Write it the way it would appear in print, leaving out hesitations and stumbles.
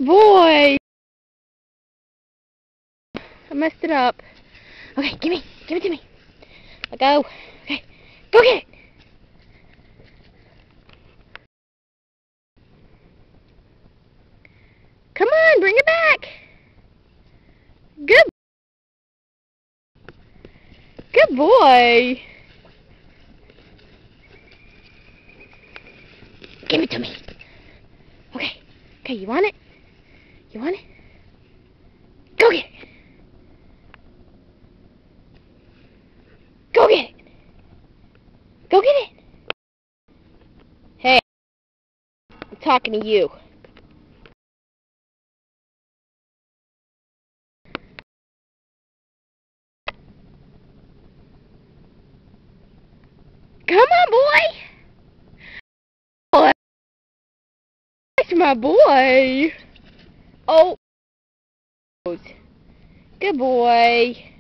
boy! I messed it up. Okay, give it to me. Let go. Okay, go get it. Come on, bring it back. Good boy. Give it to me. Okay, you want it? You want it? Go get it. Go get it. Go get it. Hey, I'm talking to you. Come on, boy. That's my boy. Oh. Good boy.